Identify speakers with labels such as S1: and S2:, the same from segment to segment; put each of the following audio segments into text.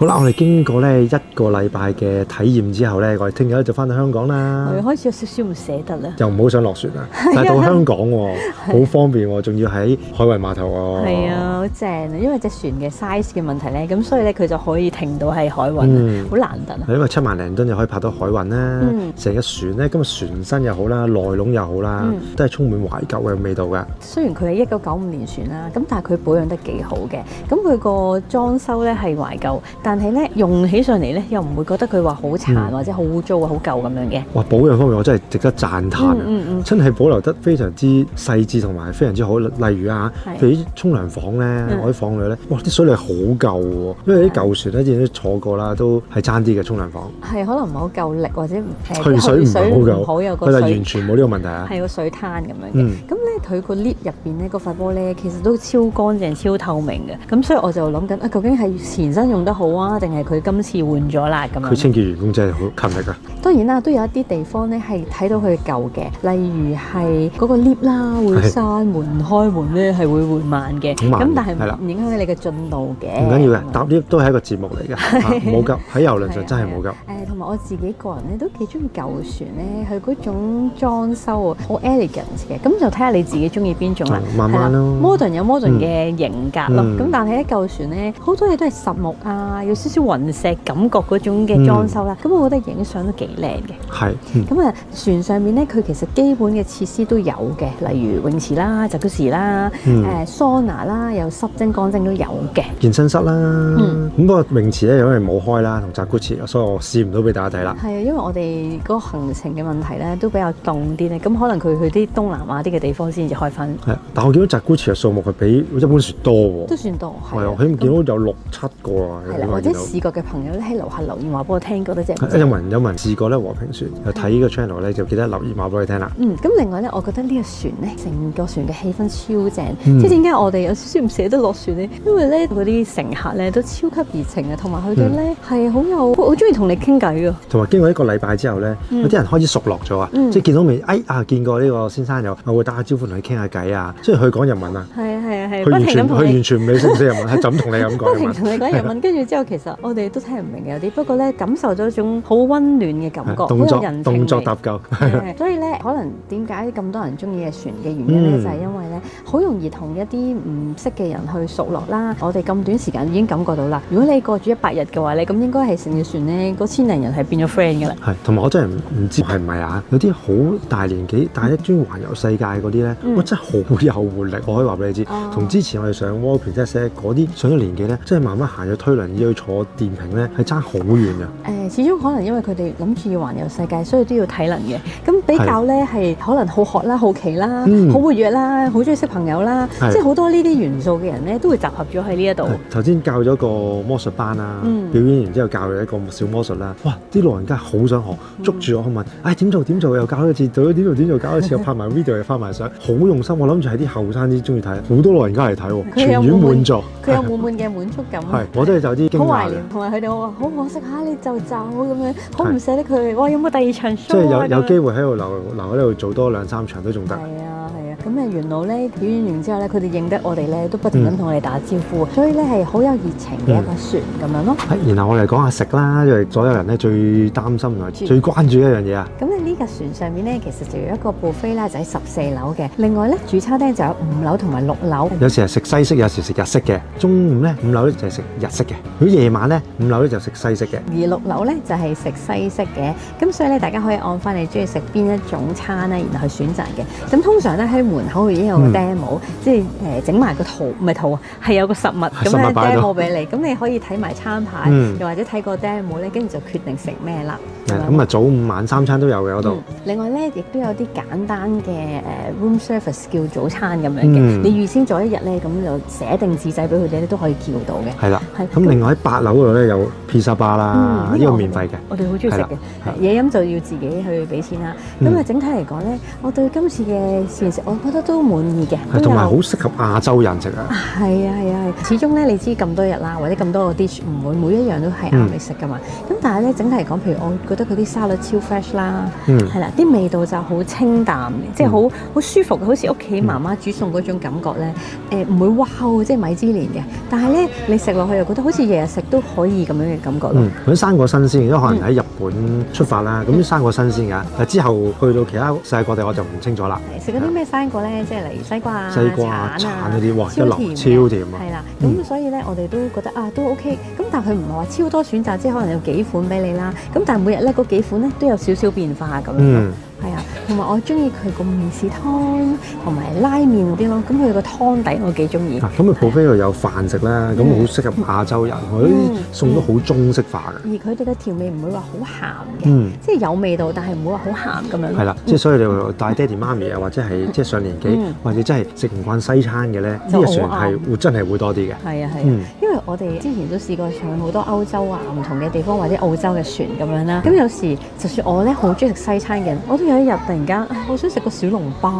S1: 好啦，我哋經過咧1個禮拜嘅體驗之後咧，我哋聽日咧就翻到香港啦。
S2: 我開始有少少唔捨得啦。
S1: 又唔好想落船啦，但係到香港喎，好方便喎，仲要喺海運碼頭喎。
S2: 係啊，好正啊！因為隻船嘅 size 嘅問題咧，咁所以咧佢就可以停到喺海運，好難得啊。
S1: 係因為7萬零噸就可以泊到海運啦。成個船咧，今日船身又好啦，內籠又好啦，都係充滿懷舊嘅味道㗎。雖
S2: 然佢係1995年船啦，咁但係佢保養得幾好嘅。咁佢個裝修咧係懷舊，但係咧用起上嚟咧又唔會覺得佢話好殘或者好污糟啊、好舊咁樣嘅。
S1: 哇！保養方面我真係值得讚歎啊！真係保留得非常之細緻同埋非常之好。例如啊，譬如啲沖涼房咧，我啲房裏咧，哇！啲水力好舊喎，因為啲舊船咧之前都坐過啦，都係爭啲嘅沖涼房。係
S2: 可能唔係好夠力或者
S1: 去水唔係好夠，
S2: 有個
S1: 佢就完全冇呢個問題啊。
S2: 係個水灘咁樣嘅。咁咧佢個 lift 入邊咧嗰塊玻璃其實都超乾淨、超透明嘅。咁所以我就諗緊啊，究竟係前身用得好啊，定係佢今次換咗啦咁樣？佢
S1: 清潔員工真係好勤力啊！
S2: 當然啦，都有一啲地方咧係睇到佢舊嘅，例如係嗰個 lift 啦，會閂門開門咧係會緩慢嘅，咁但係唔影響你嘅進度嘅。
S1: 唔緊要嘅，搭 lift 都係一個節目嚟嘅，冇急喺遊輪上真係冇急。
S2: 同埋我自己個人咧都幾中意舊船咧，佢嗰種裝修啊好 elegant 嘅，咁就睇下你自己中意邊種啦。
S1: 慢慢咯
S2: ，modern 有 modern 嘅型格咯，咁但係咧舊船咧好多嘢都係實木啊，有少少雲石感覺嗰種嘅裝修啦，咁我覺得影相都幾靚嘅。
S1: 係，
S2: 咁啊船上面咧佢其實基本嘅設施都有嘅，例如泳池啦、集市啦、桑拿啦，有濕蒸乾蒸都有嘅。
S1: 健身室啦，咁不過泳池咧因為冇開啦，同集市，所以我試唔到俾大家睇啦。
S2: 係啊，因為我哋嗰個行程嘅問題咧都比較凍啲咧，咁可能佢去啲東南亞啲嘅地方先至開翻。係，
S1: 但我見到集市嘅數目係比一般船多喎。
S2: 都算多，
S1: 係啊，我見到有6、7個啊。
S2: 係啦，或者試過嘅朋友咧喺樓下留言話俾我聽，覺得即係
S1: 有人試過咧和平船，有睇呢個 channel 咧，就記得留言話俾你聽啦。
S2: 咁另外咧，我覺得呢個船咧，成個船嘅氣氛超正。即係點解我哋有少少唔捨得落船咧？因為咧嗰啲乘客咧都超級熱情啊，同埋佢哋咧係好中意同你傾偈㗎。同埋
S1: 經過1個禮拜之後咧，有啲人開始熟絡咗啊，即係見到未？見過呢個先生又，我會打下招呼同佢傾下偈啊。雖然佢講日文啊，佢完全唔理識唔識日文，係就咁同你咁講。
S2: 不停同你講日文，跟住之後其實我哋都聽唔明嘅有啲，不過咧感受咗一種好溫暖嘅感覺，
S1: 動作搭救。
S2: 所以咧，可能點解咁多人中意嘅船嘅原因咧，就係因為咧好容易同一啲唔識嘅人去熟絡啦。我哋咁短時間已經感覺到啦。如果你過住100日嘅話咧，咁應該係成隻船咧嗰千零人係變咗 friend 㗎啦。
S1: 係，同埋我真係唔知係唔係啊？有啲好大年紀，但係一專環遊世界嗰啲咧，哇真係好有活力。我可以話俾你知，同之前我哋上 World Princess 嗰啲上咗年紀咧，真係慢慢行咗推輪椅去坐電瓶咧，係爭好遠㗎。
S2: 始終可能因為佢哋諗住要環遊世界，所以都要體能嘅。咁比較咧係可能好學啦、好奇啦、好活躍啦、好中意識朋友啦，即係好多呢啲元素嘅人咧，都會集合咗喺呢一度。
S1: 頭先教咗個魔術班啦，表演完之後教咗一個小魔術啦。哇！啲老人家好想學，捉住我問，點做點做，又教咗一次，做咗點做點做，搞一次又拍埋 video 又翻埋相，好用心。我諗住係啲後生啲中意睇，好多老人家嚟睇喎，全院滿座。
S2: 佢有滿滿嘅滿足感。
S1: 係，我都係有啲驚訝。
S2: 好懷念，同埋佢哋話好可惜嚇，你就走咁樣，好唔捨得佢。哇！有冇第2場 show？
S1: 即係有機會喺度留喺度做多2、3場都仲得。
S2: 係啊。咁沿路咧表演完之後咧，佢哋認得我哋咧，都不停咁同我哋打招呼，所以咧係好有熱情嘅一個船咁樣咯。
S1: 然後我哋講下食啦，因為所有人咧最擔心同埋最關注一樣嘢啊。
S2: 咁咧呢架船上面咧，其實就有一個 buffet啦，就喺14樓嘅。另外咧主餐廳就有5樓同埋6樓。有時係食西式，有時食日式嘅。中午咧5樓咧就係食日式嘅。如果夜晚咧5樓咧就食西式嘅。而6樓咧就係食西式嘅。咁所以咧大家可以按翻你中意食邊一種餐咧，然後去選擇嘅。咁通常咧喺門口已經有個 demo，即係整埋個圖，唔係圖啊，係有個實物咁樣 demo 俾你，咁你可以睇埋餐牌，又或者睇個 demo 咧，跟住就決定食咩啦。
S1: 咁啊早午晚3餐都有嘅嗰度。
S2: 另外咧，亦都有啲簡單嘅room service 叫早餐咁樣嘅，你預先做一日咧，咁就寫定紙仔俾佢哋咧，都可以叫到嘅。係啦，
S1: 咁另外喺8樓嗰度咧有 pizza bar 啦，呢個免費嘅。我哋好中意食嘅，嘢飲就要自己去俾錢啦。咁啊整體嚟講咧，我對今次嘅膳食我
S2: 我覺得都滿意嘅。
S1: 係同埋好適合亞洲人食啊。
S2: 係啊係啊係，始終咧你知咁多日啦，或者咁多個 dish 唔會每一樣都係啱你食噶嘛。咁但係咧整體嚟講，譬如我覺得佢啲沙律超 fresh 啦，係啦，啲味道就好清淡，即係好舒服，好似屋企媽媽煮餸嗰種感覺咧。唔會哇，即係米芝蓮嘅，但係咧你食落去又覺得好似日日食都可以咁樣嘅感覺咯。
S1: 佢生果新鮮，因為可能喺日本出發啦，咁啲生果新鮮㗎。但之後去到其他世界各地我就唔清楚啦。
S2: 食嗰啲咩生果咧，即係例如西瓜啊、
S1: 橙嗰啲，哇，一流超甜啊！
S2: 係啦，咁所以咧我哋都覺得都 OK。咁但係佢唔係話超多選擇，即係可能有幾款俾你啦。咁但係每日咧嗰幾款咧都有少少變化咁樣。係啊，同埋我中意佢個麵豉湯同埋拉麵嗰啲咯，咁佢個湯底我幾中意。
S1: 咁佢 buffet 度有飯食啦，咁好適合亞洲人，佢啲餸都好中式化嘅。
S2: 而佢哋嘅調味唔會話好鹹嘅，即係有味道，但係唔會話好鹹咁樣。
S1: 係啦，即係所以你帶爹哋媽咪啊，或者係即係上年紀，或者真係食唔慣西餐嘅咧，呢個船係會真係會多啲嘅。
S2: 係啊係啊，因為我哋之前都試過上好多歐洲啊唔同嘅地方或者澳洲嘅船咁樣啦。咁有時就算我咧好中意食西餐嘅人，我都有一日突然間好想食個小籠包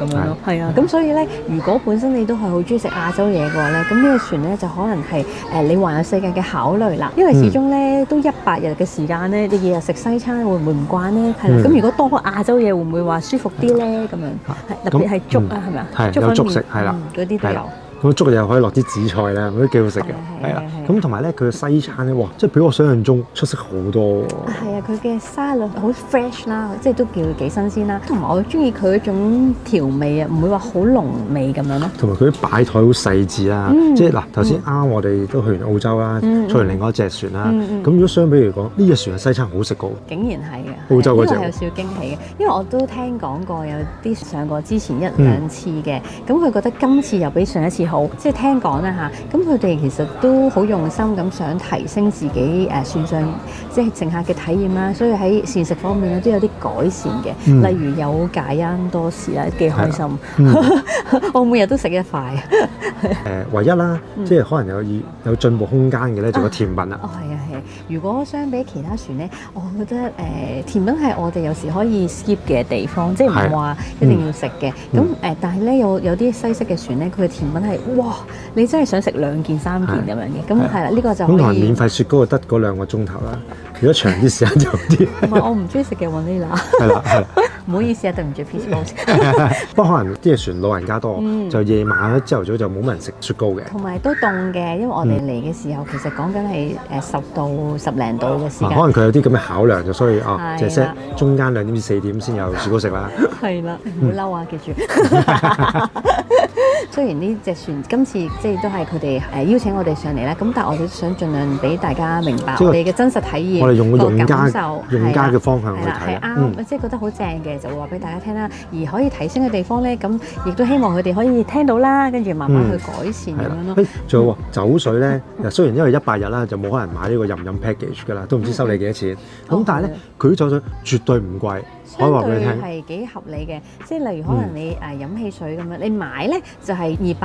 S2: 咁樣咯。係啊，咁所以咧，如果本身你都係好中意食亞洲嘢嘅話咧，咁呢個船咧就可能係你環遊世界嘅考慮啦。因為始終咧都100日嘅時間咧，你日日食西餐會唔會唔慣咧？係啦，咁如果多個亞洲嘢會唔會話舒服啲咧？咁樣特別係粥啊，係咪啊？
S1: 係有粥食係啦，
S2: 嗰啲都有。
S1: 咁粥又可以落啲紫菜啦，嗰啲幾好食嘅，係啦。咁同埋咧，佢嘅西餐咧，哇，即係比我想象中出色好多喎。係
S2: 啊，佢嘅沙律好 fresh 啦，即係都叫幾新鮮啦。同埋我中意佢嗰種調味啊，唔會話好濃味咁樣咯。同埋佢啲擺台好細緻啦，即係嗱頭先啱我哋都去完澳洲啦，坐完另外一隻船啦。咁如果相比嚟講，呢隻船嘅西餐好食過。竟然係嘅，澳洲嗰隻。呢個係有少少驚喜嘅，因為我都聽講過有啲上過之前1、2次嘅，咁佢覺得今次又比上一次好，即係聽講啦嚇，咁佢哋其實都好用心咁想提升自己船上即係乘客嘅體驗啦，所以喺膳食方面咧都有啲改善嘅，例如有戒煙多士啦，幾開心，我每日都食一塊。
S1: 唯一啦，即係可能有進步空間嘅咧，就個甜品啦。
S2: 係啊係啊，如果相比其他船咧，我覺得甜品係我哋有時可以 skip 嘅地方，即係唔話一定要食嘅。咁但係咧有啲西式嘅船咧，佢嘅甜品係哇！你真係想食2件3件咁樣嘅，咁係啦，呢個就可以。咁同埋免費
S1: 雪糕就得嗰2個鐘頭啦，如果長啲時間就好啲。
S2: 唔係我唔中意食嘅vanilla。係啦係啦，唔好意思啊，對唔住 ，Peach Boat。
S1: 不過可能啲船老人家多，就夜晚咧朝頭早就冇乜人食雪糕嘅。
S2: 同埋都凍嘅，因為我哋嚟嘅時候其實講緊係10度10零度嘅時間。
S1: 可能佢有啲咁嘅考量，就所以就 set 中間2點至4點先有雪糕食啦。
S2: 係啦，唔好嬲啊，記住。雖然呢隻船今次即係都係佢哋邀請我哋上嚟啦，咁但係我哋都想盡量俾大家明白我哋嘅真實體驗，
S1: 我哋用個用家嘅
S2: 方
S1: 向去睇，
S2: 係啱，即係覺得好正嘅，就會話俾大家聽啦。而可以提升嘅地方咧，咁亦都希望佢哋可以聽到啦，跟住慢慢去改善咁樣咯。
S1: 仲有酒水咧，雖然因為100日啦，就冇可能買呢個任飲 package 㗎啦，都唔知收你幾多錢。咁但係咧，佢啲酒水絕對唔貴。
S2: 相對係幾合理嘅，即係例如可能你飲汽水咁樣，你買咧就係250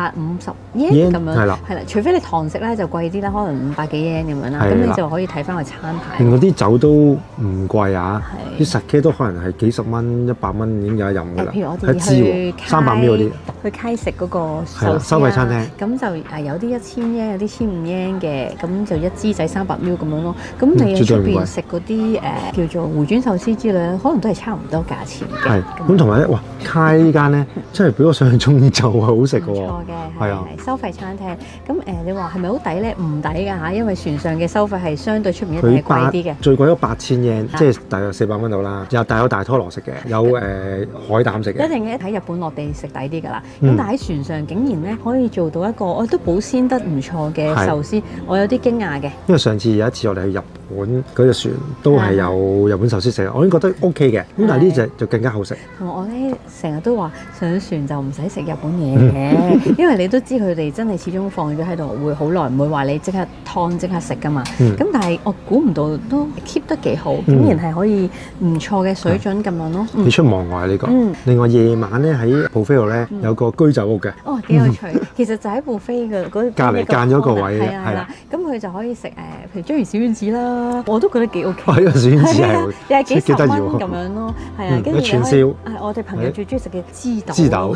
S2: yen 咁樣，係啦，除非你堂食咧就貴啲啦，可能500幾 yen 咁樣啦，咁你就可以睇翻個餐牌。
S1: 另外啲酒都唔貴啊，啲 sake 都可能係幾十蚊、100蚊已經有得飲㗎啦。譬如我哋去300蚊嗰啲，去街食嗰個壽司收費餐廳，
S2: 咁就有啲1000 yen，有啲1500 yen嘅，咁就一支仔300ml咁樣咯。咁你喺出邊食嗰啲叫做回轉壽司之類，可能都係差唔多價錢嘅。係
S1: 咁，同埋咧，哇，Kai 呢間咧真係比我想象中就係好食嘅喎。唔錯
S2: 嘅，係啊，收費餐廳。咁你話係咪好抵咧？唔抵㗎嚇，因為船上嘅收費係相對出面一定係貴啲嘅。
S1: 最貴都8000 yen，即係大約400蚊到啦。有大拖羅食嘅，有海膽食嘅。
S2: 一定喺日本落地食抵啲㗎啦。咁但喺船上竟然咧可以做到一個我都保鮮得唔錯嘅壽司，我有啲驚訝嘅。
S1: 因為上次有一次我哋去日本嗰隻船都係有日本壽司食，我已經覺得 OK 嘅。咁但係呢隻就更加好食。
S2: 同我咧成日都話上船就唔使食日本嘢嘅，因為你都知佢哋真係始終放咗喺度會好耐，唔會話你即刻燙即刻食㗎嘛。咁但係我估唔到都 keep 得幾好，竟然係可以唔錯嘅水準咁樣咯。
S1: 你出望外呢個。另外夜晚咧喺 buffet 度咧有個居酒屋嘅。
S2: 哦，幾有趣。其實就喺 buffet 嘅嗰
S1: 隔離間咗個位。
S2: 係啦。咁佢就可以食譬如章魚小丸子啦，啊，我都覺得幾 OK。
S1: 呢個選址係
S2: 又係幾十蚊
S1: 幾得意喎
S2: 咁樣咯，係啊，跟住
S1: 串燒
S2: 我哋朋友最中意食嘅枝豆，
S1: 枝豆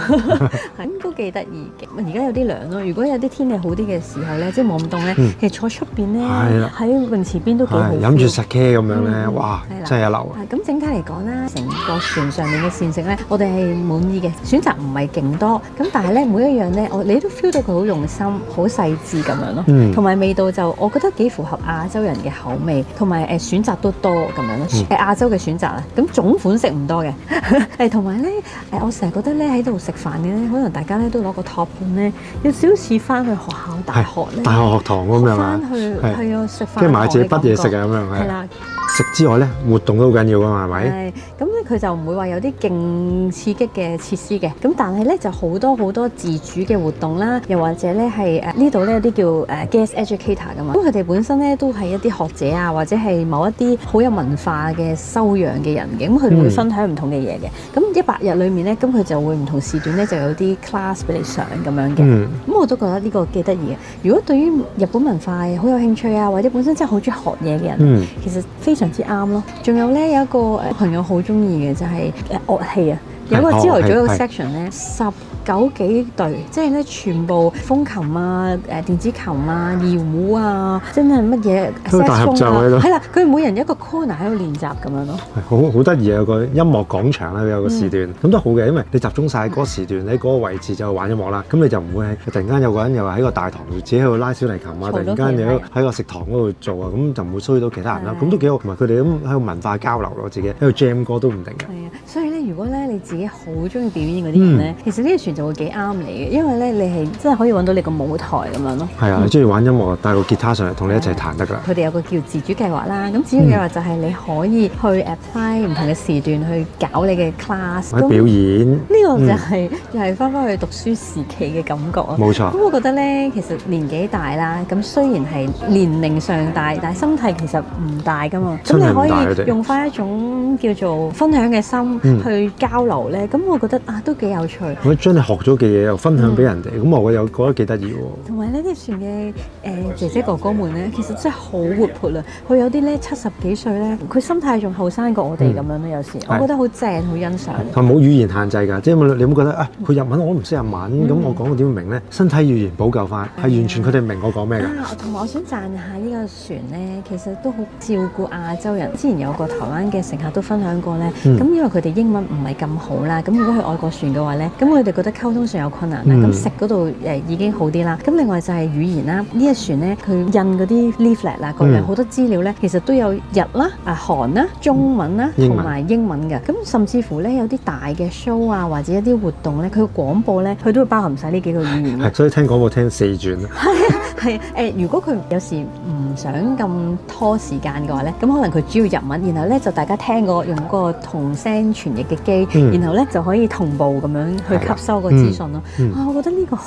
S2: 係都幾得意嘅。而家有啲涼咯，如果有啲天氣好啲嘅時候咧，即係冇咁凍咧，其實坐出邊咧喺泳池邊都幾好。
S1: 飲住 sake 咁樣咧，哇，真係一流啊！
S2: 咁整體嚟講啦，成個船上面嘅膳食咧，我哋係滿意嘅，選擇唔係勁多，咁但係咧每一樣咧，你都 feel 到佢好用心、好細緻咁樣咯，同埋味道就我覺得幾符合亞洲人嘅口味，同埋選擇都多咁樣咯。亞洲嘅選擇啊，咁總款式唔多嘅，同埋咧我成日覺得咧喺度食飯嘅咧，可能大家咧都攞個托盤咧，有少少似翻去學校大學咧，
S1: 大學學堂咁樣啊，
S2: 翻去係啊食飯，
S1: 跟住買自己筆嘢食啊咁樣係啦。食之外咧，活動都好緊要噶嘛，係咪？
S2: 係咁咧，佢就唔會話有啲勁刺激嘅設施嘅，咁但係咧就好多自主嘅活動啦，又或者咧係呢度咧有啲叫guest educator 噶嘛，咁佢哋本身咧都係一啲學者啊，或者係某一啲好有文化嘅修養嘅人嘅，咁佢哋會分享唔同嘅嘢嘅。咁100日裏面咧，咁佢就會唔同時段咧就有啲 class 俾你上咁樣嘅。咁我都覺得呢個幾得意嘅。如果對於日本文化好有興趣啊，或者本身真係好中意學嘢嘅人，其實非常之啱咯。仲有咧有一個朋友好中意嘅就係樂器啊，有個朝頭早有個 section 咧19幾隊，即係咧全部風琴啊、電子琴啊、二胡啊，真係乜嘢
S1: 都大合奏喺度。
S2: 係啦，佢每人有一個 corner 喺度練習咁樣咯。
S1: 好得意啊！有個音樂廣場啦，有個時段，咁都好嘅，因為你集中晒嗰個時段，喺嗰個位置就玩音樂啦。咁你就唔會係突然間有個人又喺個大堂度自己喺度拉小提琴啊，突然間又喺個食堂嗰度做啊，咁就唔會騷擾到其他人啦。咁都幾好，同埋佢哋咁喺度文化交流咯，自己喺度 jam 歌都唔定嘅。
S2: 係啊，所以咧，如果咧你自己好中意表演嗰啲人咧，其實呢個船就會幾啱你嘅，因為咧你係真係可以揾到你個舞台咁樣咯。
S1: 係啊，你中意玩音樂，帶個吉他上嚟同你一齊彈得㗎啦。
S2: 佢哋有個叫自主計劃啦，咁自主計劃就係你可以去 apply 唔同嘅時段去搞你嘅 class，
S1: 表演。
S2: 呢個就係又係翻去讀書時期嘅感覺啊。
S1: 冇錯。
S2: 咁我覺得咧，其實年紀大啦，咁雖然係年齡上大，但係心態其實唔大㗎嘛。咁你可以用翻一種叫做分享嘅心去交流咧，咁我覺得都幾有趣。
S1: 我將你學咗嘅嘢又分享俾人哋，咁我又覺得幾得意喎。
S2: 同埋呢啲船嘅姐姐哥哥們咧，其實真係好活潑啊！佢有啲咧70幾歲咧，佢心態仲後生過我哋咁樣咧，有時我覺得好正，好欣賞。
S1: 同埋冇語言限制㗎，即係你有冇覺得佢日文我唔識日文，咁我講點明咧？身體語言補救翻，係完全佢哋明我講咩㗎。
S2: 同埋我想讚下呢個船咧，其實都好照顧亞洲人。之前有個台灣嘅乘客都分享過咧，咁因為佢哋英文唔係咁好啦，咁如果去外國船嘅話咧，咁佢哋覺得溝通上有困難啦，咁食嗰度已經好啲啦。咁另外就係語言啦，呢一船咧佢印嗰啲 leaflet 啦，各樣好多資料咧，其實都有日啦、韓啦、中文啦同埋英文嘅。咁甚至乎咧有啲大嘅 show 啊，或者一啲活動咧，佢廣播咧，佢都會包含晒呢幾個語言。
S1: 係，所以聽廣播聽4轉啦。
S2: 係如果佢有時唔想咁拖時間嘅話咧，咁可能佢主要日文，然後咧就大家聽用嗰個同聲傳譯嘅機，然後咧就可以同步咁樣去吸收個資訊咯。我覺得呢個好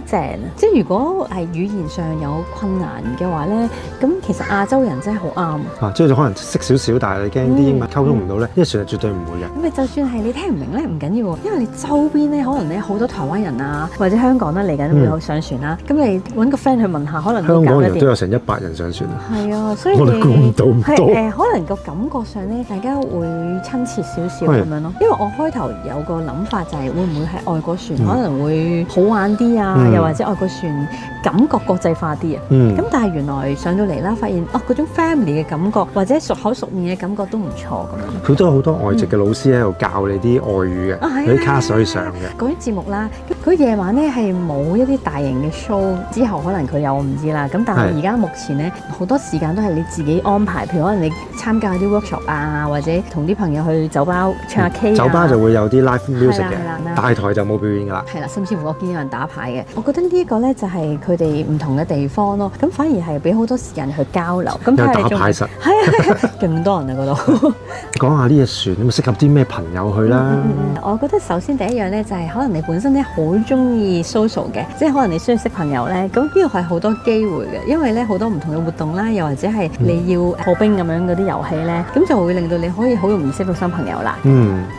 S2: 正啊！即係如果係語言上有困難嘅話咧，咁其實亞洲人真係好啱。
S1: 即係可能識少少，但係你驚啲英文溝通唔到咧，呢個船係絕對唔會嘅。
S2: 咁你就算係你聽唔明咧，唔緊要喎，因為你周邊咧可能咧好多台灣人啊，或者香港咧嚟緊會上船啦。咁你揾個 friend 去問下，可能
S1: 香港人都有成100人上船。
S2: 係啊，所以
S1: 我哋估唔到咁多。
S2: 可能個感覺上咧，大家會親切少少咁樣咯。因為我開頭有個諗法就係會唔會係外國船可能會好玩啲啊，又或者外國船感覺國際化啲啊。咁但係原來上到嚟啦，發現嗰種 family 嘅感覺或者熟口熟面嘅感覺都唔錯咁樣。
S1: 佢都有好多外籍嘅老師喺度教你啲外語嘅，嗰啲 class 可以上嘅。
S2: 嗰啲節目啦，佢夜晚咧係冇一啲大型嘅 show，之後可能佢有我唔知啦。咁但係而家目前咧好多時間都係你自己安排，譬如可能你參加啲 workshop 啊，或者同啲朋友去酒吧唱下 K 啊。酒吧
S1: 就會有啲 live music 嘅，大台就冇表演㗎啦。
S2: 係啦，甚至乎我見有人打牌嘅。我覺得呢一個咧就係佢哋唔同嘅地方咯。咁反而係俾好多時間去交流。咁
S1: 有打牌實。
S2: 係啊，勁多人啊嗰度。
S1: 講下呢隻船咁適合啲咩朋友去啦？
S2: 我覺得首先第一樣咧就係可能你本身咧好中意 social 嘅，即係可能你需要識朋友咧，咁呢個係好多機會嘅，因為咧好多唔同嘅活動啦，又或者係你要破冰咁樣嗰啲遊戲咧，咁就會令到你可以好容易識到新朋友啦。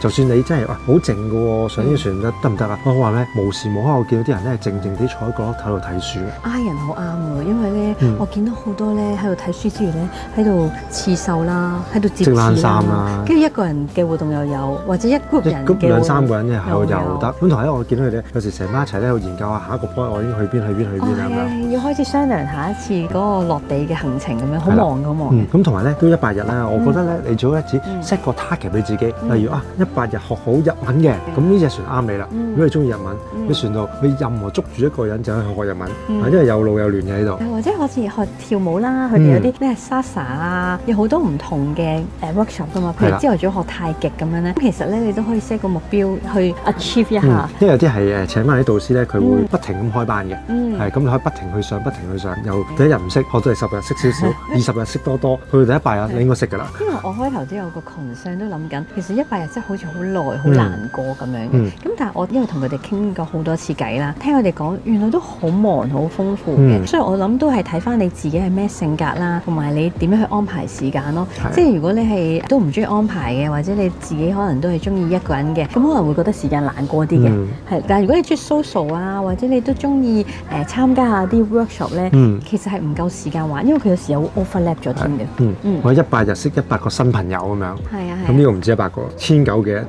S1: 就算你真係哇好靜嘅喎，上呢個船得唔得啊？我話咧無時無刻我見到啲人咧靜靜地坐喺角落頭度睇書。
S2: Iron 好啱喎，因為咧我見到好多咧喺度睇書之餘咧喺度刺繡啦，喺度折紙
S1: 織冷衫啦，
S2: 跟住一個人嘅活動又有，或者一 group 人嘅
S1: 兩三個人嘅喺度
S2: 又
S1: 又得。咁同埋咧，我見到佢哋有時成班一齊咧喺度研究下下一個 point 我應該去邊咁樣。
S2: 要開始商量下一次嗰個落地嘅行程咁樣，好忙好忙。
S1: 咁同埋咧都100日啦，我覺得咧你最好一次 set 個 target 俾自己，例如100日學好日文嘅，咁呢隻船啱你啦。如果你中意日文，你船度你任何捉住一個人就去學日文，因為有路有亂嘅喺度。
S2: 或者好似學跳舞啦，佢哋有啲咩 Salsa 啊，有好多唔同嘅workshop 噶嘛。譬如朝頭早學太極咁樣咧，咁其實咧你都可以 set 個目標去 achieve 一下。
S1: 因為有啲係請翻啲導師咧，佢會不停咁開班嘅，係咁你可以不停去上，不停去上。由第一日唔識，學到第10日識少少，20日識多，去到第100日你應該識㗎啦。
S2: 因為我開頭都有個 concern 都諗緊，其實100日真係好似好耐，好難過咁樣嘅。咁但係我因為同佢哋傾過好多次偈啦，聽佢哋講原來都好忙好豐富嘅，所以我諗都係睇翻你自己係咩性格啦，同埋你點樣去安排時間咯。即係如果你係都唔中意安排嘅，或者你自己可能都係中意一個人嘅，咁可能會覺得時間難過啲嘅。係，但係如果你中意 social 啊，或者你都中意參加下啲 workshop 咧，其實係唔夠時間玩，因為佢有時有 overlap 咗添嘅。
S1: 我100日識100個新朋友咁樣。
S2: 係啊。
S1: 咁呢個唔止100個，1900幾人。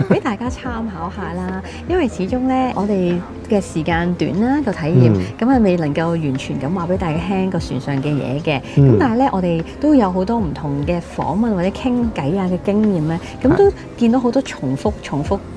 S2: 俾大家參考下啦，因為始終咧我哋嘅時間短啦個體驗，咁係未能夠完全咁話俾大家聽個船上嘅嘢嘅。咁但係咧我哋都有好多唔同嘅訪問或者傾偈啊嘅經驗咧，咁都見到好多重複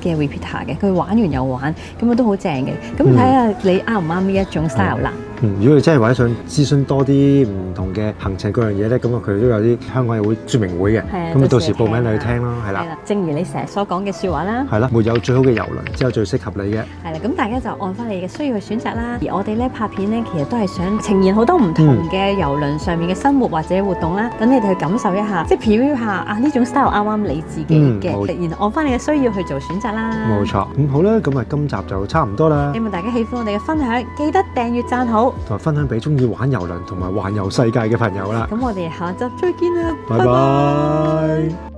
S2: 嘅 repeater 嘅，佢玩完又玩，咁啊都好正嘅。咁睇下你啱唔啱呢一種 style 啦。
S1: 如果你真係或者想諮詢多啲唔同嘅行程嗰樣嘢咧，咁佢都有啲香港有會說明會嘅，咁你到時報名你去聽咯，係啦。正如你成日所講嘅説話啦，係啦，沒有最好嘅遊輪，只有最適合你嘅。係啦，咁大家就按翻你嘅需要去選擇啦。而我哋咧拍片咧，其實都係想呈現好多唔同嘅遊輪上面嘅生活或者活動啦，等你哋去感受一下，即係 preview 下啊呢種 style 啱啱你自己嘅，然後按翻你嘅需要去做選擇啦。冇錯，咁好啦，咁啊今集就差唔多啦。希望大家喜歡我哋嘅分享，記得訂閱讚好。同埋分享俾中意玩遊輪同埋環遊世界嘅朋友啦。咁我哋下集再見啦，拜拜。